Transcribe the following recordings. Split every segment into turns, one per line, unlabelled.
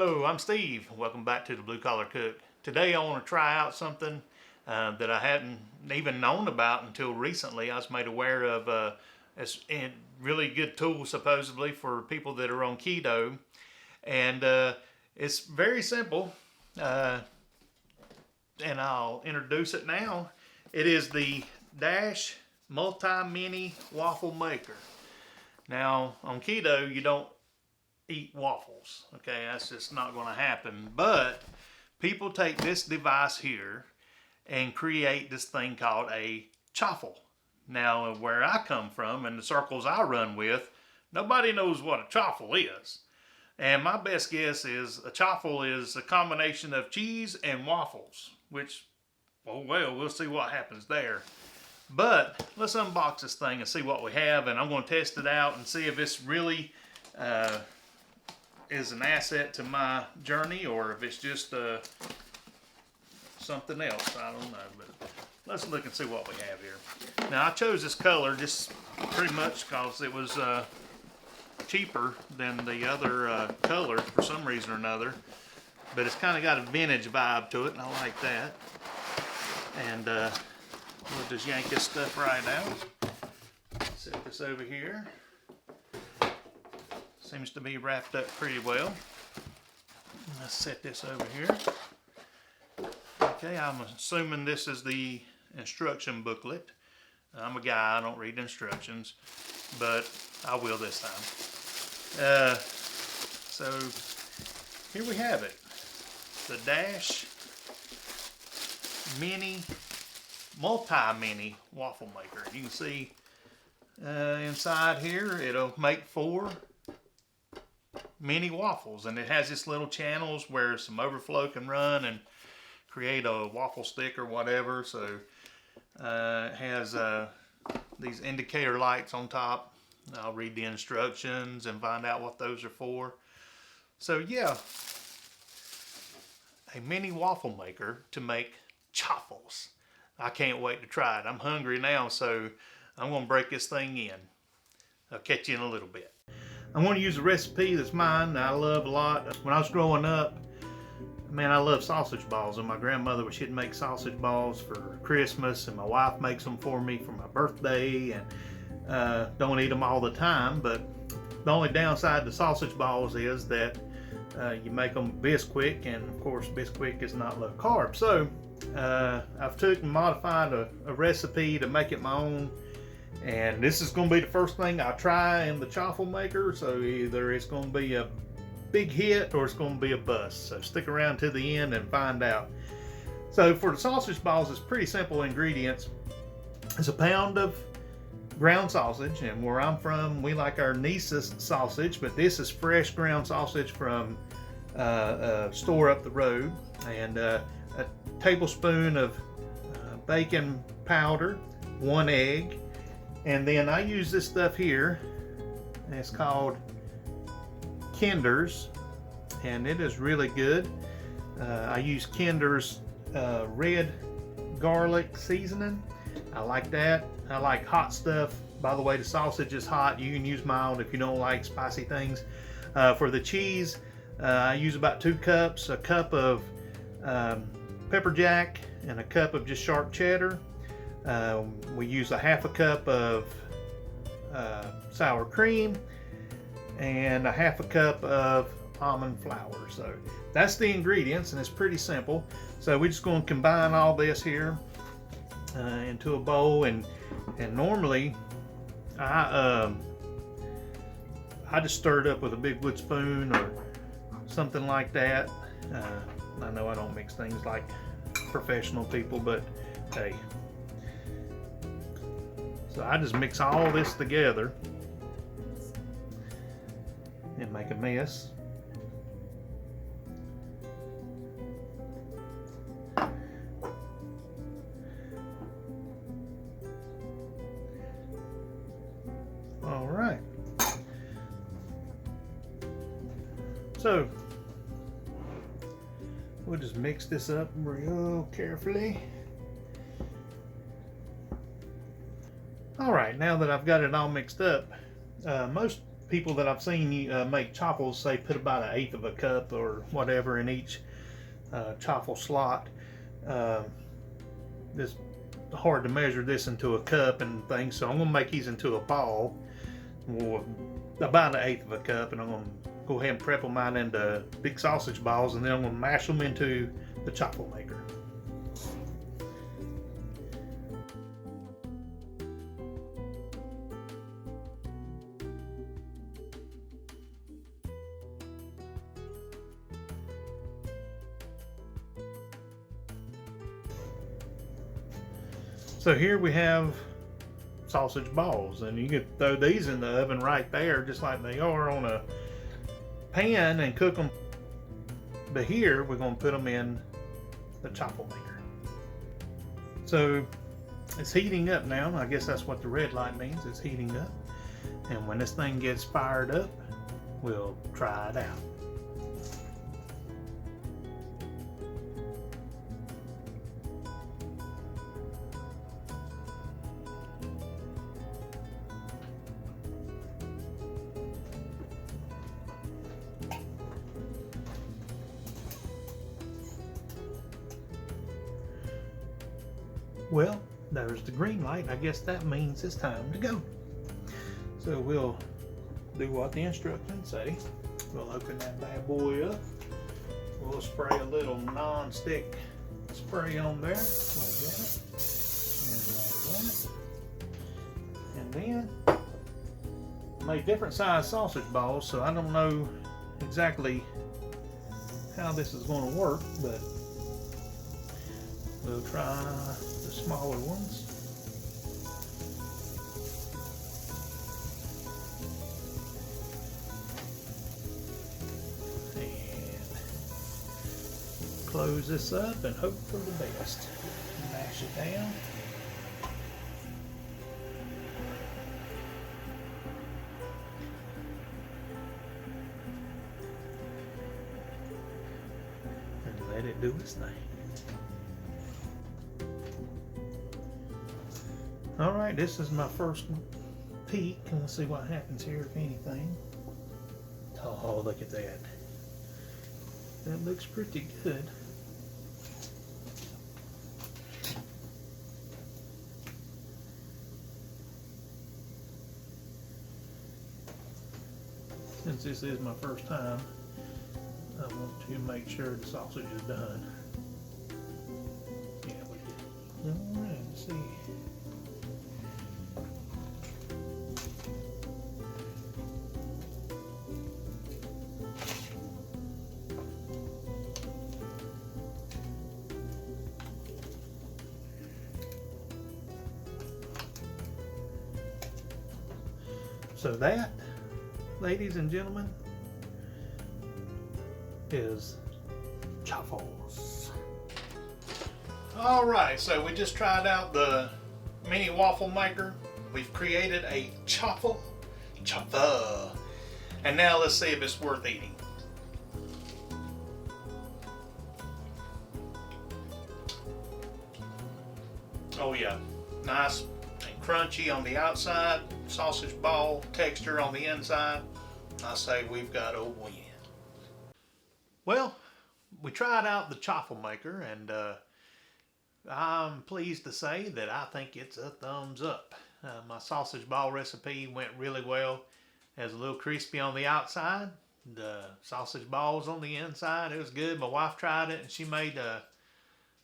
Hello, I'm Steve. Welcome back to the Blue Collar Cook. Today I want to try out something that I hadn't even known about until recently. I was made aware of it's a really good tool supposedly for people that are on keto. And it's very simple. And I'll introduce it now. It is the Dash Multi-Mini Waffle Maker. Now on keto you don't eat waffles, okay? That's just not going to happen. But people take this device here and create this thing called a chaffle. Now where I come from and the circles I run with, nobody knows what a chaffle is. And my best guess is a chaffle is a combination of cheese and waffles, which, oh well, we'll see what happens there. But let's unbox this thing and see what we have, and I'm going to test it out and see if it's really is an asset to my journey or if it's just something else. I don't know, but let's look and see what we have here. Now I chose this color just pretty much because it was cheaper than the other colors for some reason or another, but it's kind of got a vintage vibe to it and I like that. And we'll just yank this stuff right out. Set this over here. Seems to be wrapped up pretty well. Let's set this over here. Okay, I'm assuming this is the instruction booklet. I'm a guy, I don't read instructions, but I will this time. So here we have it. The Dash Multi-Mini Waffle Maker. You can see inside here it'll make 4 mini waffles, and it has this little channels where some overflow can run and create a waffle stick or whatever. So it has these indicator lights on top. I'll read the instructions and find out what those are for. So yeah, a mini waffle maker to make chaffles. I can't wait to try it. I'm hungry now, so I'm going to break this thing in. I'll catch you in a little bit. I'm going to use a recipe that's mine that I love a lot. When I was growing up, man, I love sausage balls, and my grandmother, she'd make sausage balls for Christmas, and my wife makes them for me for my birthday, and don't eat them all the time, but the only downside to sausage balls is that you make them Bisquick, and of course Bisquick is not low carb. So I've took and modified a recipe to make it my own. And this is going to be the first thing I try in the chaffle maker, so either it's going to be a big hit or it's going to be a bust. So stick around to the end and find out. So for the sausage balls, it's pretty simple ingredients. It's a pound of ground sausage, and where I'm from, we like our Nisa's sausage, but this is fresh ground sausage from a store up the road, and a tablespoon of bacon powder, 1 egg. And then I use this stuff here, and it's called Kinder's, and it is really good. I use Kinder's red garlic seasoning. I like that. I like hot stuff. By the way, the sausage is hot. You can use mild if you don't like spicy things. For the cheese, I use about 2 cups, a cup of pepper jack and a cup of just sharp cheddar. We use a 1/2 cup of sour cream and a 1/2 cup of almond flour. So that's the ingredients, and it's pretty simple. So we're just going to combine all this here into a bowl, and normally I just stir it up with a big wood spoon or something like that. I know I don't mix things like professional people, but hey. So I just mix all this together and make a mess. All right. So we'll just mix this up real carefully. All right, now that I've got it all mixed up, most people that I've seen make chaffles say put about 1/8 of a cup or whatever in each chaffle slot. It's hard to measure this into a cup and things, so I'm going to make these into a ball, about 1/8 of a cup, and I'm going to go ahead and prep them out into big sausage balls, and then I'm going to mash them into the chaffle maker. So here we have sausage balls, and you can throw these in the oven right there just like they are on a pan and cook them. But here we're going to put them in the chaffle maker. So it's heating up now. I guess that's what the red light means. It's heating up. And when this thing gets fired up, we'll try it out. Well, there's the green light. I guess that means it's time to go. So we'll do what the instructions say. We'll open that bad boy up. We'll spray a little non-stick spray on there, like that, and like that. And then make different size sausage balls, so I don't know exactly how this is going to work, but we'll try the smaller ones. And close this up and hope for the best. Mash it down. And let it do its thing. Alright, this is my first peek. Let's see what happens here, if anything. Oh, look at that. That looks pretty good. Since this is my first time, I want to make sure the sausage is done. Yeah, we did. Alright, let's see. So that, ladies and gentlemen, is chaffles. Alright, so we just tried out the mini waffle maker. We've created a chaffle. And now let's see if it's worth eating. Oh yeah, nice and crunchy on the outside, sausage ball texture on the inside. I say we've got a win. Well, we tried out the chaffle maker, and I'm pleased to say that I think it's a thumbs up. My sausage ball recipe went really well. It was a little crispy on the outside, the sausage balls on the inside. It was good. My wife tried it, and she made a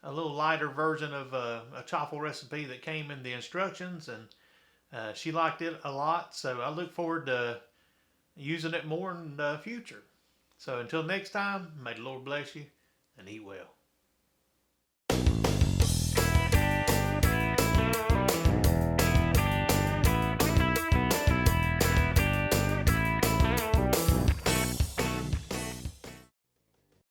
little lighter version of a chaffle recipe that came in the instructions, and she liked it a lot, so I look forward to using it more in the future. So until next time, may the Lord bless you and eat well.